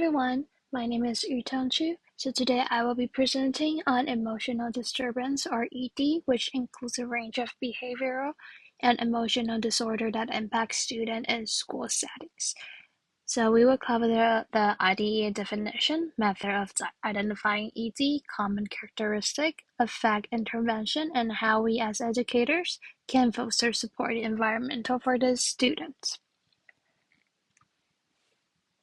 Everyone, my name is Yu-Tung Chiu. So today I will be presenting on emotional disturbance or ED, which includes a range of behavioral and emotional disorder that impact student in school settings. So we will cover the IDEA definition, method of identifying ED, common characteristic, effect, intervention, and how we as educators can foster supportive environment for the students.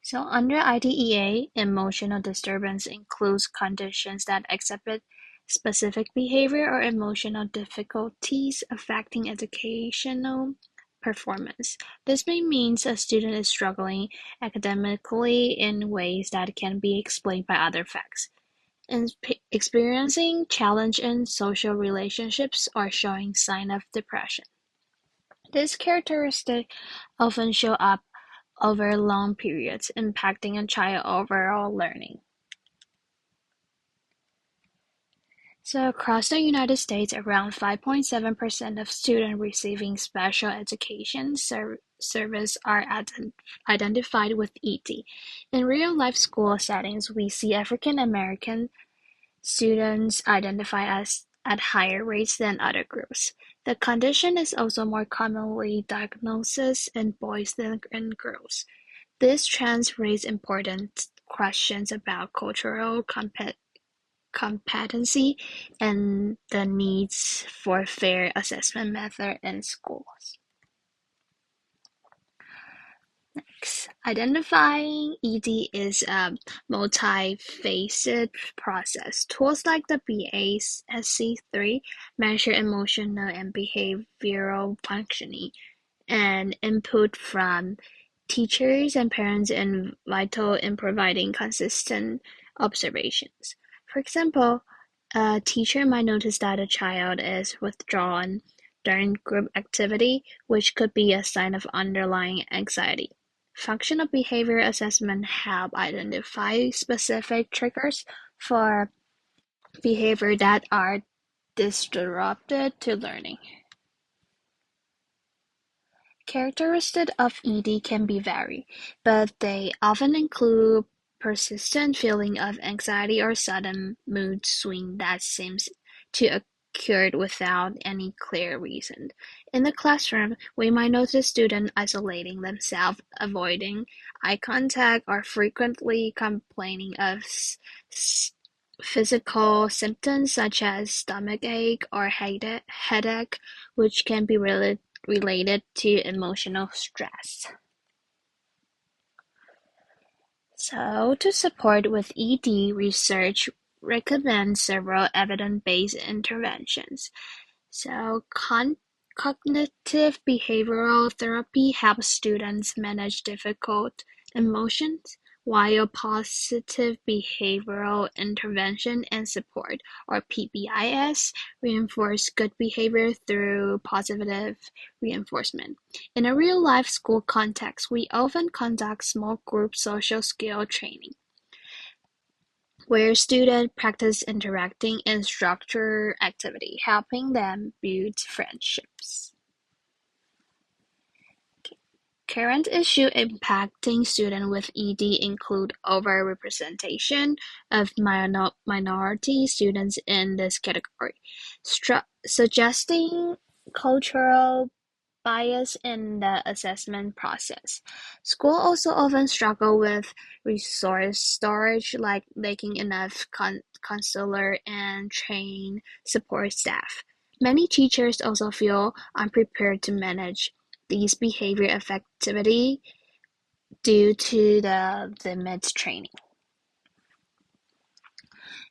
So under IDEA, emotional disturbance includes conditions that exhibit specific behavior or emotional difficulties affecting educational performance. This may mean a student is struggling academically in ways that can be explained by other facts, and experiencing challenge in social relationships or showing sign of depression. This characteristic often show up over long periods, impacting a child's overall learning. So across the United States, around 5.7% of students receiving special education service are identified with ED. In real-life school settings, we see African American students identified as at higher rates than other groups. The condition is also more commonly diagnosed in boys than in girls. These trends raise important questions about cultural competency and the needs for fair assessment method in schools. Identifying ED is a multifaceted process. Tools like the BASC3 measure emotional and behavioral functioning, and input from teachers and parents is vital in providing consistent observations. For example, a teacher might notice that a child is withdrawn during group activity, which could be a sign of underlying anxiety. Functional behavior assessment help identify specific triggers for behavior that are disrupted to learning. Characteristics of ED can be varied, but they often include persistent feeling of anxiety or sudden mood swing that seems to occur without any clear reason. In the classroom, we might notice students isolating themselves, avoiding eye contact, or frequently complaining of physical symptoms such as stomachache or headache, which can be related to emotional stress. So, to support with ED, research recommends several evidence-based interventions. So, cognitive behavioral therapy helps students manage difficult emotions, while positive behavioral intervention and support, or PBIS, reinforce good behavior through positive reinforcement. In a real-life school context, we often conduct small group social skill training, where students practice interacting in structured activity, helping them build friendships. Current issues impacting students with ED include overrepresentation of minority students in this category, suggesting cultural bias in the assessment process. Schools also often struggle with resource storage, like lacking enough counselor and trained support staff. Many teachers also feel unprepared to manage these behavior effectively due to the limited training.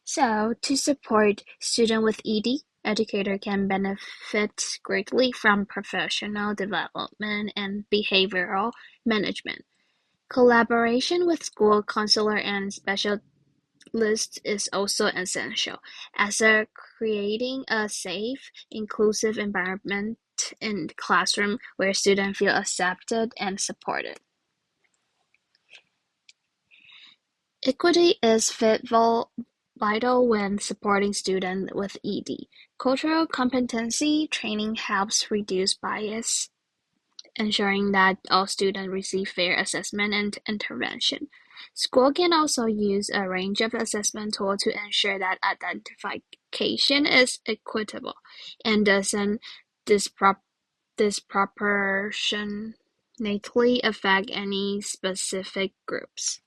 So, to support students with ED, educators can benefit greatly from professional development and behavioral management. Collaboration with school counselor and specialists is also essential, as creating a safe, inclusive environment in the classroom where students feel accepted and supported. Equity is vital when supporting students with ED. Cultural competency training helps reduce bias, ensuring that all students receive fair assessment and intervention. School can also use a range of assessment tools to ensure that identification is equitable and doesn't dispro- disproportionately affect any specific groups.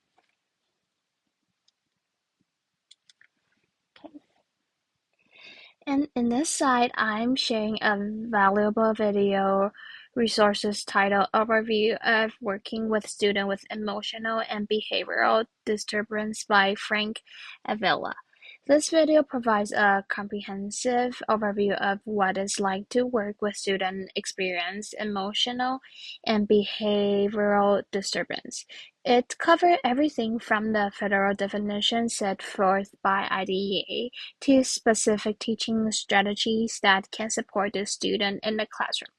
And in this site, I'm sharing a valuable video resources titled Overview of Working with Students with Emotional and Behavioral Disturbance by Frank Avila. This video provides a comprehensive overview of what it's like to work with students experience emotional and behavioral disturbance. It covers everything from the federal definition set forth by IDEA to specific teaching strategies that can support the student in the classroom.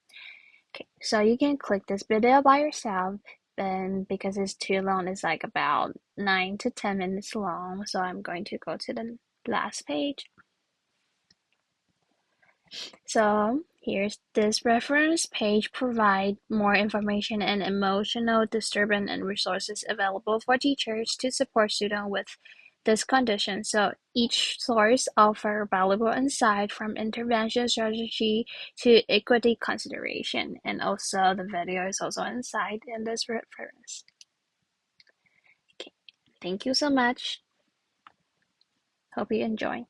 Okay, so you can click this video by yourself, and because it's too long, it's like about 9 to 10 minutes long, so I'm going to go to the last page. So here's this reference page provide more information and emotional disturbance and resources available for teachers to support students with this condition. So each source offer valuable insight from intervention strategy to equity consideration. And also the video is also inside in this reference. Okay. Thank you so much. Hope you enjoy.